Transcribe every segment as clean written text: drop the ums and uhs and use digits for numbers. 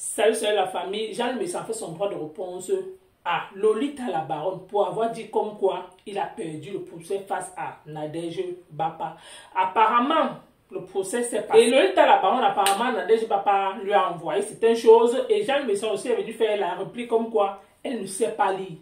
Salut, salut la famille. Jean Messan fait son droit de réponse à Lolita la baronne pour avoir dit comme quoi il a perdu le procès face à Nadège Bapa. Apparemment, le procès s'est passé. Et Lolita la baronne, apparemment, Nadège Bapa lui a envoyé certaines choses. Et Jean Messan aussi avait dû faire la réplique comme quoi elle ne sait pas lire.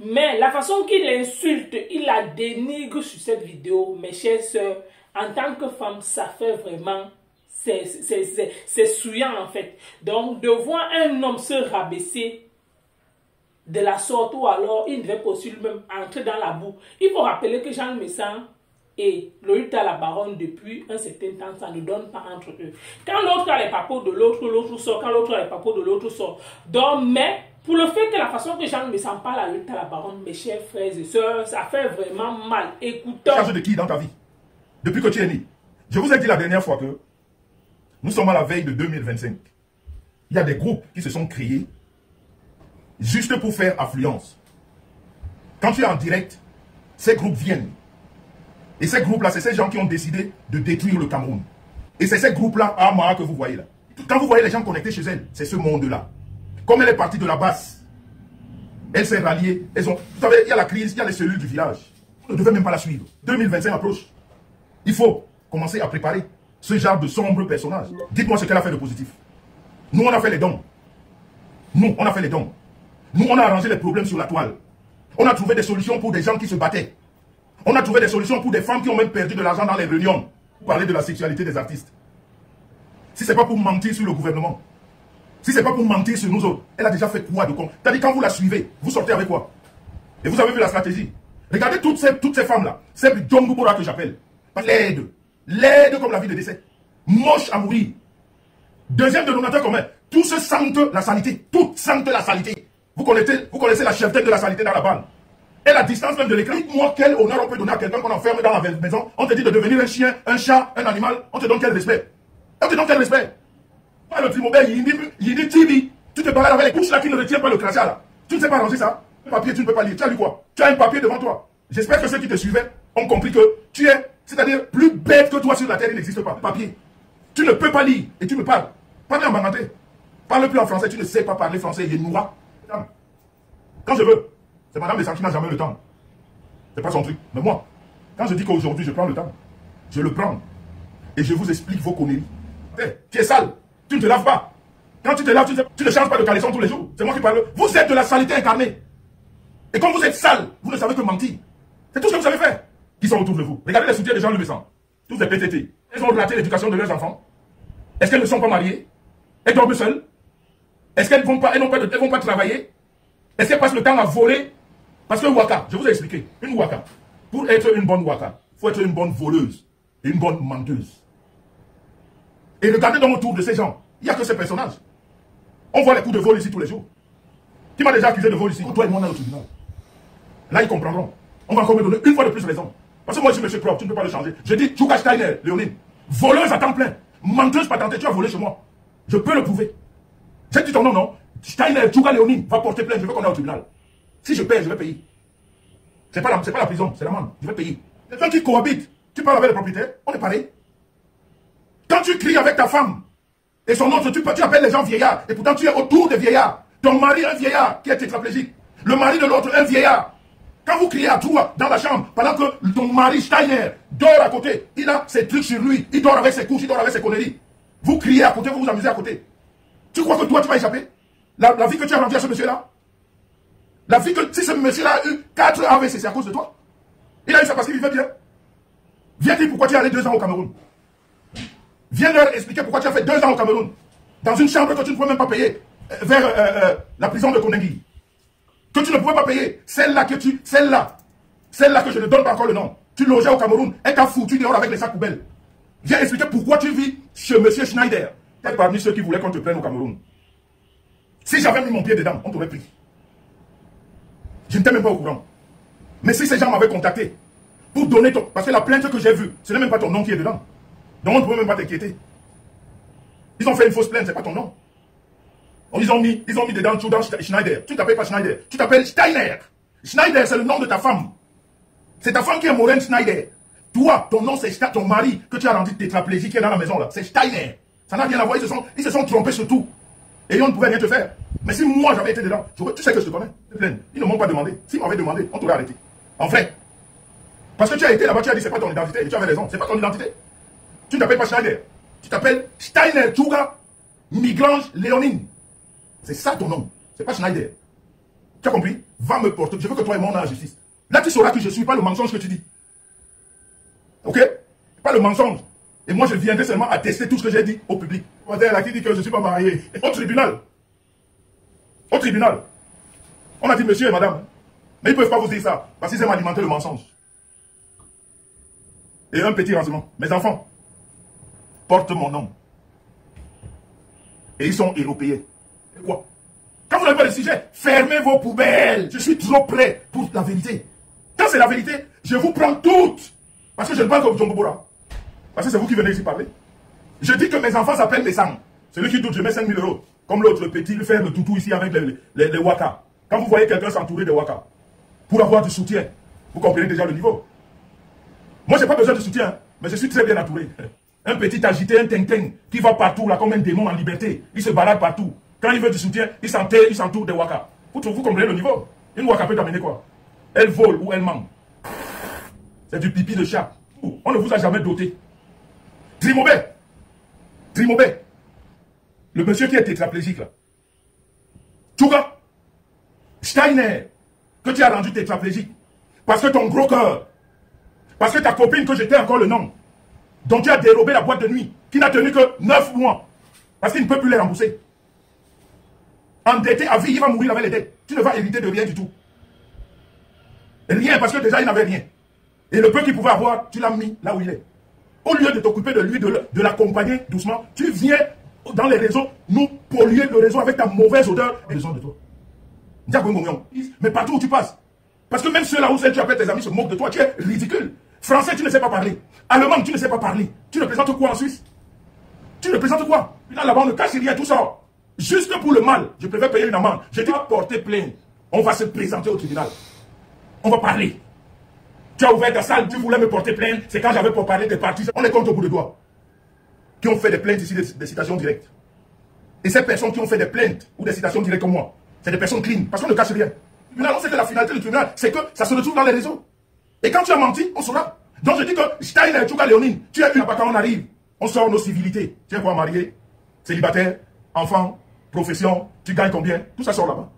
Mais la façon qu'il insulte, il la dénigre sur cette vidéo, mes chères sœurs, en tant que femme, ça fait vraiment... C'est souillant en fait. Donc, de voir un homme se rabaisser de la sorte ou alors il devait aussi lui-même entrer dans la boue. Il faut rappeler que Jean Messan et Lolita la baronne, depuis un certain temps, ça ne donne pas entre eux. Quand l'autre a les papeaux de l'autre, l'autre sort. Quand l'autre a les papeaux de l'autre sort. Donc, mais pour le fait que la façon que Jean Messan parle à Lolita la baronne, mes chers frères et sœurs, ça fait vraiment mal. Écoutons. Charge de qui dans ta vie? Depuis que tu es né. Je vous ai dit la dernière fois que nous sommes à la veille de 2025. Il y a des groupes qui se sont créés juste pour faire affluence. Quand tu es en direct, ces groupes viennent. Et ces groupes-là, c'est ces gens qui ont décidé de détruire le Cameroun. Et c'est ces groupes-là, Amara, que vous voyez là. Quand vous voyez les gens connectés chez elle, c'est ce monde-là. Comme elle est partie de la base, elle s'est ralliée. Vous savez, il y a la crise, il y a les cellules du village. Vous ne devez même pas la suivre. 2025 approche. Il faut commencer à préparer ce genre de sombre personnage. Dites-moi ce qu'elle a fait de positif. Nous, on a fait les dons. Nous, on a fait les dons. Nous, on a arrangé les problèmes sur la toile. On a trouvé des solutions pour des gens qui se battaient. On a trouvé des solutions pour des femmes qui ont même perdu de l'argent dans les réunions. Pour parler de la sexualité des artistes. Si ce n'est pas pour mentir sur le gouvernement, si ce n'est pas pour mentir sur nous autres, elle a déjà fait quoi de con? C'est-à-dire, quand vous la suivez, vous sortez avec quoi? Et vous avez vu la stratégie. Regardez toutes ces femmes-là. C'est John Boubora que j'appelle. L'aide comme la vie de décès. Moche à mourir. Deuxième dénominateur commun. Tous ceux sentent la saleté. Toutes sentent la saleté. Vous connaissez la cheftaine de la saleté dans la bande. Et la distance même de l'écran. Dites-moi quel honneur on peut donner à quelqu'un qu'on enferme dans la maison. On te dit de devenir un chien, un chat, un animal. On te donne quel respect? On te donne quel respect? Pas le trimobile, il dit TV. Tu te balades avec les couches là qui ne retiennent pas le crachat là. Tu ne sais pas ranger ça. Le papier, tu ne peux pas lire. Tu as lu quoi? Tu as un papier devant toi. J'espère que ceux qui te suivaient ont compris que tu es, c'est-à-dire plus bête que toi sur la terre, il n'existe pas. Papier. Tu ne peux pas lire et tu me parles. Parle en banganté. Parle plus en français, tu ne sais pas parler français. Il est noura. Quand je veux. C'est Madame Messan qui n'a jamais le temps. C'est pas son truc. Mais moi, quand je dis qu'aujourd'hui je prends le temps, je le prends. Et je vous explique vos conneries. Tu es sale. Tu ne te laves pas. Quand tu te laves, tu ne changes pas de caleçon tous les jours. C'est moi qui parle. Vous êtes de la saleté incarnée. Et comme vous êtes sale, vous ne savez que mentir. C'est tout ce que vous savez faire. Qui sont autour de vous. Regardez les soutiens des gens le Messan. Tous des PTT. Elles ont raté l'éducation de leurs enfants. Est-ce qu'elles ne sont pas mariées? Elles dorment seules? Est-ce qu'elles ne vont pas travailler? Est-ce qu'elles passent le temps à voler? Parce que Waka, je vous ai expliqué, une Waka, pour être une bonne Waka, il faut être une bonne voleuse et une bonne menteuse. Et regardez donc autour de ces gens, il n'y a que ces personnages. On voit les coups de vol ici tous les jours. Qui m'a déjà accusé de vol ici? Toi et moi, on est au tribunal. Là, ils comprendront. On va encore me donner une fois de plus raison. Parce que moi, je suis monsieur propre, tu ne peux pas le changer. Je dis, Tchouka Steiner, Léonine, voleuse à temps plein, menteuse patentée, tu as volé chez moi. Je peux le prouver. J'ai dit ton nom, non? Steiner, Tchouka Léonine, va porter plainte, je veux qu'on aille au tribunal. Si je paye, je vais payer. C'est pas la prison, c'est l'amende, je vais payer. Les gens qui cohabitent, tu parles avec les propriétaires, on est pareil. Quand tu cries avec ta femme, et son autre, tu appelles les gens vieillards, et pourtant tu es autour des vieillards. Ton mari, un vieillard qui est tétraplégique. Le mari de l'autre, un vieillard. Quand vous criez à toi dans la chambre, pendant que ton mari Steiner dort à côté, il a ses trucs sur lui, il dort avec ses couches, il dort avec ses conneries. Vous criez à côté, vous vous amusez à côté. Tu crois que toi tu vas échapper? La vie que tu as rendue à ce monsieur-là? La vie que si ce monsieur-là a eu 4 AVC, c'est à cause de toi? Il a eu ça parce qu'il vivait bien. Viens dire pourquoi tu es allé 2 ans au Cameroun. Viens leur expliquer pourquoi tu as fait 2 ans au Cameroun. Dans une chambre que tu ne pouvais même pas payer vers la prison de Konengi. Que tu ne pouvais pas payer, celle-là que je ne donne pas encore le nom. Tu logeais au Cameroun, elle t'a foutu dehors avec les sacs poubelles. Viens expliquer pourquoi tu vis chez monsieur Schneider. Tu es parmi ceux qui voulaient qu'on te prenne au Cameroun. Si j'avais mis mon pied dedans, on t'aurait pris. Je n'étais même pas au courant. Mais si ces gens m'avaient contacté pour donner ton... Parce que la plainte que j'ai vue, ce n'est même pas ton nom qui est dedans. Donc on ne pouvait même pas t'inquiéter. Ils ont fait une fausse plainte, ce n'est pas ton nom. Ils ont mis dedans Schneider. Tu t'appelles pas Schneider, tu t'appelles Steiner. Schneider, c'est le nom de ta femme. C'est ta femme qui est Maureen Schneider. Toi, ton nom, c'est ton mari que tu as rendu tétraplégique qui est dans la maison là. C'est Steiner. Ça n'a rien à voir, ils se sont trompés sur tout. Et on ne pouvait rien te faire. Mais si moi j'avais été dedans, tu sais que je te connais. Ils ne m'ont pas demandé. S'ils m'avaient demandé, on t'aurait arrêté. En vrai. Parce que tu as été là-bas, tu as dit c'est pas ton identité. Et tu avais raison, c'est pas ton identité. Tu ne t'appelles pas Schneider. Tu t'appelles Steiner Tchouga Migrange Léonine. C'est ça ton nom. C'est pas Schneider. Tu as compris? Va me porter. Je veux que toi et moi on a la justice. Là tu sauras que je ne suis pas le mensonge que tu dis. Ok? Pas le mensonge. Et moi je viendrai seulement attester tout ce que j'ai dit au public. Là qui dit que je ne suis pas marié. Au tribunal. Au tribunal. On a dit monsieur et madame. Mais ils ne peuvent pas vous dire ça. Parce qu'ils aiment alimenter le mensonge. Et un petit renseignement. Mes enfants portent mon nom. Et ils sont européens. Et quoi? Quand vous n'avez pas de sujet, fermez vos poubelles. Je suis trop prêt pour la vérité. Quand c'est la vérité, je vous prends toutes. Parce que je ne parle comme John Bobora. Parce que c'est vous qui venez ici parler. Je dis que mes enfants s'appellent mes sangs. Celui qui doute, je mets 5 000 €. Comme l'autre, le petit, le faire le toutou ici avec les waka. Quand vous voyez quelqu'un s'entourer de waka, pour avoir du soutien, vous comprenez déjà le niveau. Moi, je n'ai pas besoin de soutien, mais je suis très bien entouré. Un petit agité, un ting-ting, qui va partout, là, comme un démon en liberté. Il se balade partout. Quand il veut du soutien, il s'entoure des waka. Vous comprenez le niveau? Une waka peut t'amener quoi? Elle vole ou elle ment. C'est du pipi de chat. On ne vous a jamais doté. Trimobé. Le monsieur qui est tétraplégique, là. Tchouga. Steiner, que tu as rendu tétraplégique. Parce que ton gros cœur. Parce que ta copine, que j'étais encore le nom, dont tu as dérobé la boîte de nuit, qui n'a tenu que 9 mois. Parce qu'il ne peut plus les rembourser. Endetté à vie, il va mourir avec les dettes. Tu ne vas hériter de rien du tout. Rien, parce que déjà, il n'avait rien. Et le peu qu'il pouvait avoir, tu l'as mis là où il est. Au lieu de t'occuper de lui, de l'accompagner doucement, tu viens dans les réseaux, nous polluer le réseau avec ta mauvaise odeur et les gens de toi. Mais partout où tu passes. Parce que même ceux-là où tu appelles tes amis se moquent de toi, tu es ridicule. Français, tu ne sais pas parler. Allemand, tu ne sais pas parler. Tu ne présentes quoi en Suisse? Tu ne présentes quoi? Là-bas, on ne cache rien, tout ça. Juste pour le mal, je préfère payer une amende. Je dis, porter plainte. On va se présenter au tribunal. On va parler. Tu as ouvert ta salle, tu voulais me porter plainte. C'est quand j'avais pour parler des partis. On les compte au bout de doigts. Qui ont fait des plaintes ici, des citations directes. Et ces personnes qui ont fait des plaintes ou des citations directes comme moi, c'est des personnes clean. Parce qu'on ne cache rien. Le tribunal, on sait que la finalité du tribunal, c'est que ça se retrouve dans les réseaux. Et quand tu as menti, on saura. Donc je dis que Steiner, Tchouga Léonine, tu as eu là-bas quand on arrive. On sort nos civilités. Tu es quoi, marié, célibataire, enfant, profession, tu gagnes combien? Tout ça sort là-bas.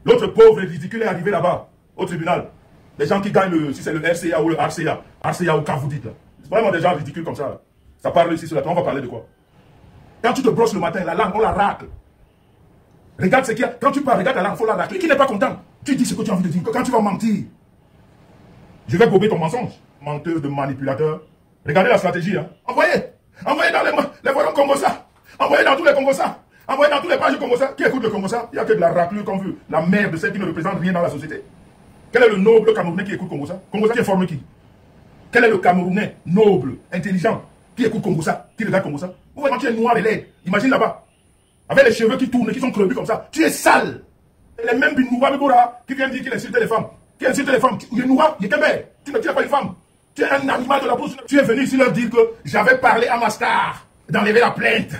L'autre pauvre et ridicule est arrivé là-bas, au tribunal. Les gens qui gagnent, si c'est le RCA ou le RCA ou quand vous dites là. C'est vraiment des gens ridicules comme ça. Là. Ça parle ici sur la table, on va parler de quoi? Quand tu te brosses le matin, la langue, on la racle. Regarde ce qu'il y a. Quand tu parles, regarde la langue, il faut la racler. Qui n'est pas content? Tu dis ce que tu as envie de dire. Quand tu vas mentir, je vais gober ton mensonge. Menteur de manipulateur. Regardez la stratégie. Hein. Envoyez dans les voyons Congosa. Envoyez dans tous les Congosa. Envoyez dans tous les pages Congosa. Qui écoute le Congosa? Il n'y a que de la raclure qu'on veut. La merde de celle qui ne représente rien dans la société. Quel est le noble Camerounais qui écoute Congosa? Congosa qui informe qui? Quel est le Camerounais noble, intelligent, qui écoute Congosa? Qui regarde Congosa? Vous voyez quand tu es noir et laid. Imagine là-bas. Avec les cheveux qui tournent, qui sont crevés comme ça. Tu es sale. Et les mêmes Binoura Bibora qui viennent dire qu'il insulte les femmes. Qui insulte les femmes. Il est noir, il est Kembe. Tu ne tiens pas une femme. Tu es un animal de la brousse. Tu es venu ici leur dire que j'avais parlé à ma star d'enlever la plainte.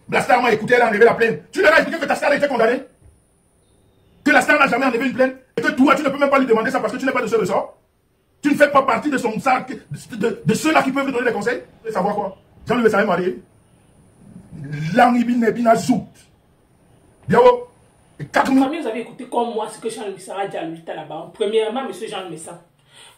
La star m'a écouté, elle a enlevé la plainte. Tu leur as expliqué que ta star a été condamnée? Que la star n'a jamais enlevé une plainte? Et que toi, tu ne peux même pas lui demander ça parce que tu n'es pas de ce ressort? Tu ne fais pas partie de son sac, de ceux-là qui peuvent lui donner des conseils? Tu veux savoir quoi? Jean-Louis Savait marié. L'angibine nebina zout. Bien haut. Famille, vous avez écouté comme moi ce que Jean Messa a dit à l'État là-bas. Premièrement, monsieur Jean Messa,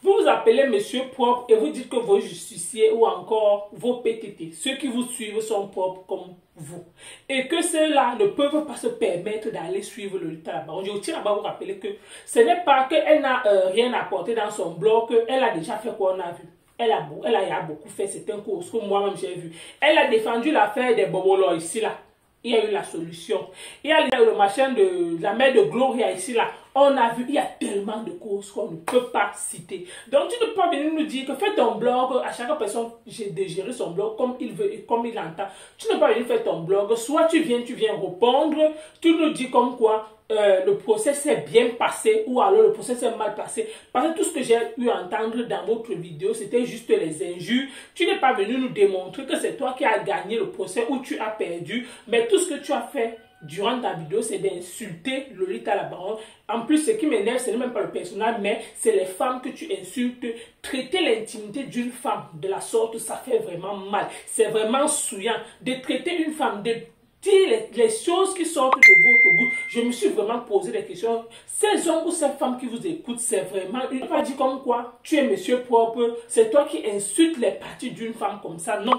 vous vous appelez monsieur propre et vous dites que vos justiciers ou encore vos PTT, ceux qui vous suivent sont propres comme vous. Et que ceux-là ne peuvent pas se permettre d'aller suivre l'État là-bas. Je tiens à vous rappeler que ce n'est pas qu'elle n'a rien apporté dans son blog, elle a déjà fait quoi on a vu. Elle a beaucoup fait, c'est un cours que moi-même j'ai vu. Elle a défendu l'affaire des Bobolo ici là. Il y a eu la solution. Il y a eu le machin de la mère de Gloria ici là. On a vu, il y a tellement de causes qu'on ne peut pas citer. Donc tu ne peux pas venir nous dire que fais ton blog, à chaque personne de gérer son blog comme il veut et comme il entend. Tu ne peux pas venir faire ton blog, soit tu viens répondre, tu nous dis comme quoi le procès s'est bien passé ou alors le procès s'est mal passé. Parce que tout ce que j'ai eu à entendre dans votre vidéo, c'était juste les injures. Tu n'es pas venu nous démontrer que c'est toi qui as gagné le procès ou tu as perdu. Mais tout ce que tu as fait durant ta vidéo, c'est d'insulter Lolita la Baronne. En plus, ce qui m'énerve, ce n'est même pas le personnage, mais c'est les femmes que tu insultes. Traiter l'intimité d'une femme de la sorte, ça fait vraiment mal. C'est vraiment souillant. De traiter une femme, de dire les choses qui sortent de votre bouche. Je me suis vraiment posé des questions. Ces hommes ou ces femmes qui vous écoutent, c'est vraiment... Il ne pas dire comme quoi tu es monsieur propre, c'est toi qui insultes les parties d'une femme comme ça. Non.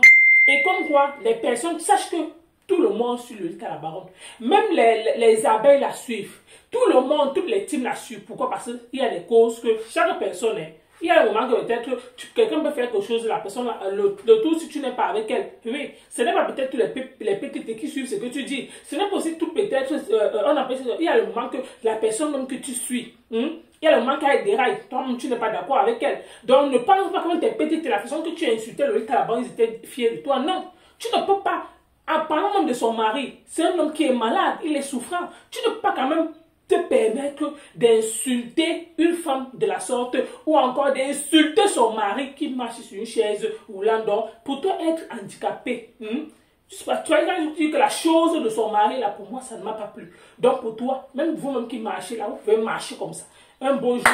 Et comme quoi, les personnes, sachent que tout le monde suit Lolita la Baronne. Même les abeilles la suivent. Tout le monde, toutes les teams la suivent. Pourquoi? Parce qu'il y a des causes que chaque personne est. Il y a un moment que peut-être quelqu'un peut faire quelque chose, la personne, le tout si tu n'es pas avec elle. Oui, ce n'est pas peut-être tous les petites qui suivent ce que tu dis. Ce n'est pas aussi tout peut-être, on appelle ça, il y a le moment que la personne même que tu suis, il y a le moment qu'elle déraille, toi-même tu n'es pas d'accord avec elle. Donc ne pense pas que tes petites, la façon que tu as insulté Lolita la Baronne, ils étaient fiers de toi. Non, tu ne peux pas. En parlant même de son mari, c'est un homme qui est malade, il est souffrant. Tu ne peux pas quand même te permettre d'insulter une femme de la sorte ou encore d'insulter son mari qui marche sur une chaise roulante. Donc, pour toi être handicapé, tu vois, quand je dis que la chose de son mari, là, pour moi, ça ne m'a pas plu. Donc, pour toi, même vous-même qui marchez là, vous pouvez marcher comme ça. Un beau jour.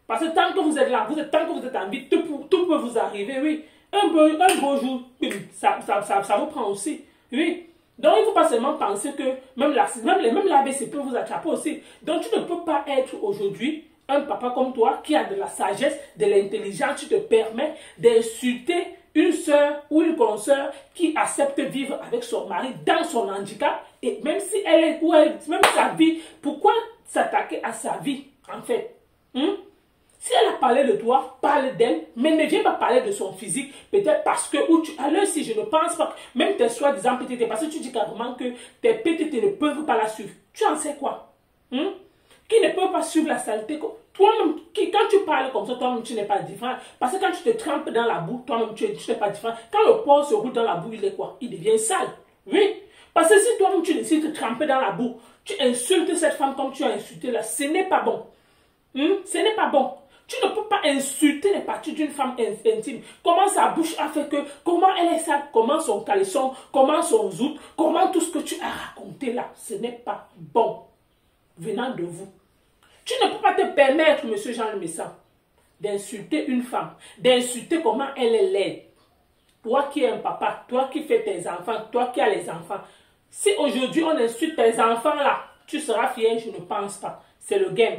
Parce que tant que vous êtes là, tant que vous êtes en vie, tout peut vous arriver, oui. Un beau jour, ça vous prend aussi. Oui. Donc, il ne faut pas seulement penser que même l'AVC peut vous attraper aussi. Donc, tu ne peux pas être aujourd'hui un papa comme toi qui a de la sagesse, de l'intelligence, qui te permet d'insulter une soeur ou une consoeur qui accepte vivre avec son mari dans son handicap. Et même si elle est, même sa vie, pourquoi s'attaquer à sa vie, en fait? Si elle a parlé de toi, parle d'elle, mais ne viens pas parler de son physique, peut-être parce que, alors si je ne pense pas, même tes soi-disant petites, parce que tu dis carrément que tes petites ne peuvent pas la suivre. Tu en sais quoi? Qui ne peuvent pas suivre la saleté. Toi-même, quand tu parles comme ça, toi-même, tu n'es pas différent. Parce que quand tu te trempes dans la boue, toi-même, tu n'es pas différent. Quand le porc se roule dans la boue, il est quoi? Il devient sale. Oui. Parce que si toi-même, tu décides de te tremper dans la boue, tu insultes cette femme comme tu as insulté là, ce n'est pas bon. Ce n'est pas bon. Tu ne peux pas insulter les parties d'une femme intime. Comment sa bouche a fait que, comment elle est sale, comment son caleçon, comment son zout, comment tout ce que tu as raconté là. Ce n'est pas bon venant de vous. Tu ne peux pas te permettre, monsieur Jean Le Messin, d'insulter une femme, d'insulter comment elle est laide. Toi qui es un papa, toi qui fais tes enfants, toi qui as les enfants. Si aujourd'hui on insulte tes enfants là, tu seras fier, je ne pense pas. C'est le game.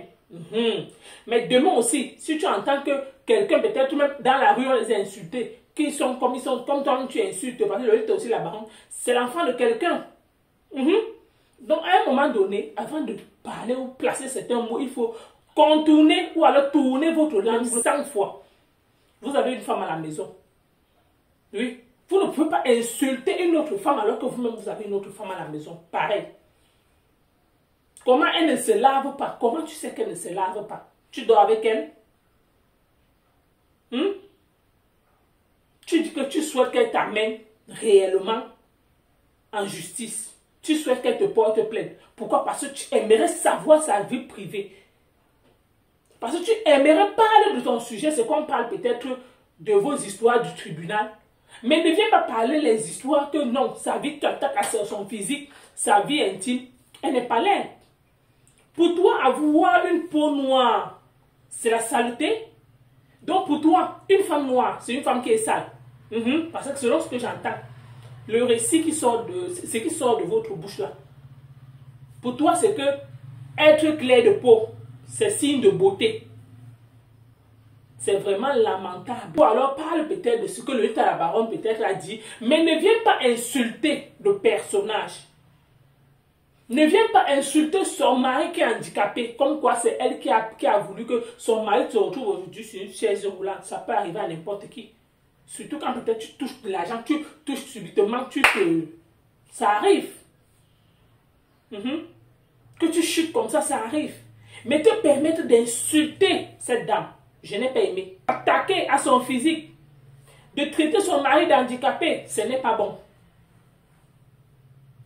Mais demain aussi, si tu entends que quelqu'un, peut-être même dans la rue, on les a insultés, qui sont comme toi, tu insultes, parce que le aussi la baronne, c'est l'enfant de quelqu'un. Donc, à un moment donné, avant de parler ou placer certains mots, il faut contourner ou alors tourner votre langue 100 fois. Vous avez une femme à la maison. Oui. Vous ne pouvez pas insulter une autre femme alors que vous-même, vous avez une autre femme à la maison. Pareil. Comment elle ne se lave pas? Comment tu sais qu'elle ne se lave pas? Tu dors avec elle? Tu dis que tu souhaites qu'elle t'amène réellement en justice. Tu souhaites qu'elle te porte plainte. Pourquoi? Parce que tu aimerais savoir sa vie privée. Parce que tu aimerais parler de ton sujet. C'est qu'on parle peut-être de vos histoires du tribunal. Mais ne viens pas parler les histoires que non, sa vie t'attaque à son physique, sa vie intime. Elle n'est pas laide. Pour toi, avoir une peau noire, c'est la saleté. Donc pour toi, une femme noire, c'est une femme qui est sale. Parce que selon ce que j'entends, le récit qui sort de votre bouche là, pour toi, c'est que être clair de peau, c'est signe de beauté. C'est vraiment lamentable. Ou alors parle peut-être de ce que Lolita la Baronne peut-être a dit, mais ne viens pas insulter le personnage. Ne viens pas insulter son mari qui est handicapé, comme quoi c'est elle qui a voulu que son mari se retrouve aujourd'hui sur une chaise roulante. Ça peut arriver à n'importe qui. Surtout quand peut-être tu touches de l'argent, tu touches subitement, ça arrive. Que tu chutes comme ça arrive. Mais te permettre d'insulter cette dame, je n'ai pas aimé. Attaquer à son physique, de traiter son mari d'handicapé, ce n'est pas bon.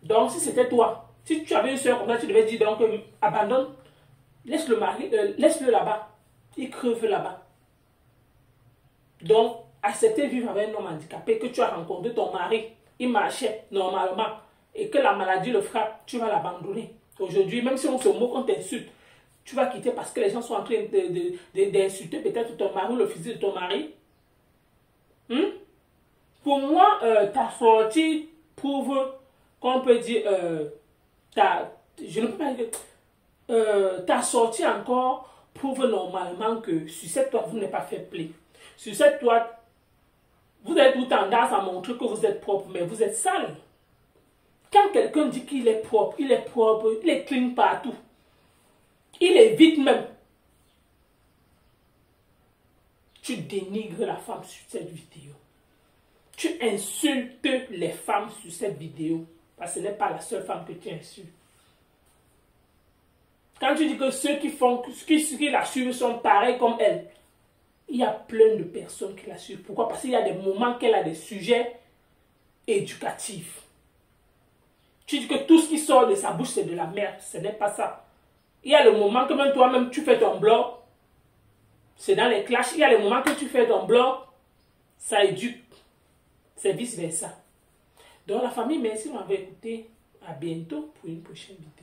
Donc si c'était toi, si tu avais une soeur comme ça, tu devais dire donc abandonne, laisse le mari, laisse-le là-bas, il creve là-bas. Donc, accepter vivre avec un homme handicapé, que tu as rencontré ton mari, il marchait normalement, et que la maladie le frappe, tu vas l'abandonner. Aujourd'hui, même si on se moque, on t'insulte, tu vas quitter parce que les gens sont en train d'insulter peut-être ton mari ou le fils de ton mari. Pour moi, ta sortie prouve qu'on peut dire, je ne peux pas dire, ta sortie encore prouve normalement que sur cette toile, vous n'êtes pas fait play. Sur cette toile, vous avez tout tendance à montrer que vous êtes propre, mais vous êtes sale. Quand quelqu'un dit qu'il est propre, il est clean partout. Il est vite même. Tu dénigres la femme sur cette vidéo. Tu insultes les femmes sur cette vidéo. Parce que ce n'est pas la seule femme que tu insultes. Quand tu dis que ceux qui la suivent sont pareils comme elle, il y a plein de personnes qui la suivent. Pourquoi? Parce qu'il y a des moments qu'elle a des sujets éducatifs. Tu dis que tout ce qui sort de sa bouche, c'est de la merde. Ce n'est pas ça. Il y a le moment que même toi-même, tu fais ton blog. C'est dans les clashs. Il y a le moment que tu fais ton blog. Ça éduque. C'est vice-versa. Donc la famille, merci de m'avoir écouté. À bientôt pour une prochaine vidéo.